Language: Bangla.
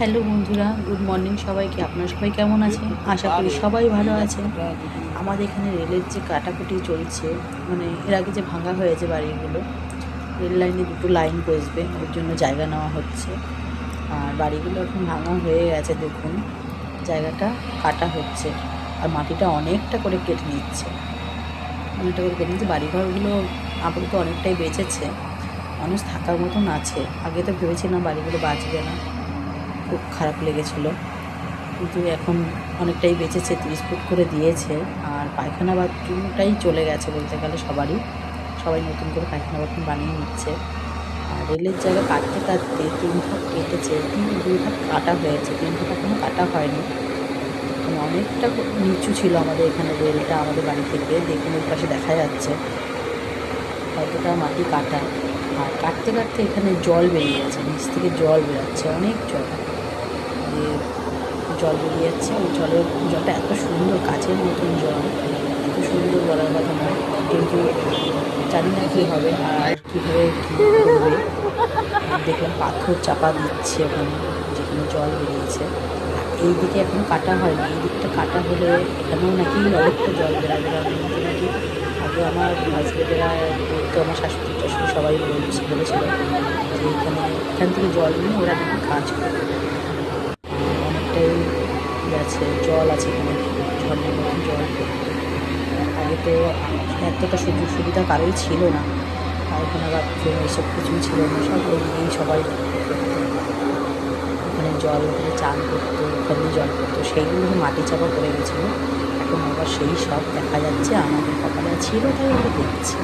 হ্যালো বন্ধুরা, গুড মর্নিং সবাইকে। আপনারা সবাই কেমন আছেন? আশা করি সবাই ভালো আছেন। আমাদের এখানে রেলের যে কাটাকুটি চলছে, মানে এর আগে যে ভাঙা হয়েছে বাড়িগুলো, রেল লাইনে দুটো লাইন বসবে, ওর জন্য জায়গা নেওয়া হচ্ছে। আর বাড়িগুলো এখন ভাঙা হয়ে গেছে, দেখুন জায়গাটা কাটা হচ্ছে। আর মাটিটা অনেকটা করে কেটে নিচ্ছে, অনেকটা করে কেটে নিচ্ছে। বাড়িঘরগুলো আপাতত অনেকটাই বেঁচেছে, মানুষ থাকার মতন আছে। আগে তো ভেবেছিলাম বাড়িগুলো বাঁচবে না, খুব খারাপ লেগেছিলো, কিন্তু এখন অনেকটাই বেঁচেছে, 30 ফুট করে দিয়েছে। আর পায়খানা বাথরুমটাই চলে গেছে বলতে গেলে সবারই, সবাই নতুন করে পায়খানা বাথরুম বানিয়ে নিচ্ছে। আর রেলের জায়গা কাটতে কাটতে 3 ধাপ কেটেছে, কিন্তু 2 ধাপ কাটা হয়েছে, 3 ধাপ এখনও কাটা হয়নি। মানে অনেকটা নিচু ছিল আমাদের এখানে রেলটা, আমাদের বাড়ি থেকে দেখুন ওই পাশে দেখা যাচ্ছে কতটা মাটি কাটা। আর কাটতে কাটতে এখানে জল বেরিয়ে গেছে, নিচ থেকে জল বেরোচ্ছে, অনেক জল, জল বেরিয়ে যাচ্ছে। ওই জলটা এত সুন্দর, কাচের মতন জল, এত সুন্দর বলার কথা নয়। কিন্তু জানি না কী হবে আর কীভাবে কী করবে। দেখলাম পাথর চাপা দিচ্ছে ওখানে, যেখানে জল বেরিয়েছে। এই দিকে এখনও কাটা হয়নি, এই দিকটা কাটা হলে এখানেও নাকি অনেকটা জল বেরাবে। নাকি আগে আমার হাজবেন্ডেরা বলতো, আমার শাশুড়ি টাশুড়ি সবাই বলেছিল যে এখান থেকে জল নিয়ে ওরা নাকি কাজ করে। অনেকটাই গেছে, জল আছে এখানে, ঝর্ণার মতন জল। আগে তো এতটা সুযোগ সুবিধা কারোই ছিল না, পায়খানা বাথরুম এসব কিছুই ছিল না, সব ওই দিকেই সবাই ওখানে জল, ওখানে চান করতো, ওখানে জল করতো, সেইগুলো মাটি চাপা পড়ে গেছিলো। এখন আবার সেই সব দেখা যাচ্ছে, আমাদের কপালে ছিল তাই আমরা দেখছি।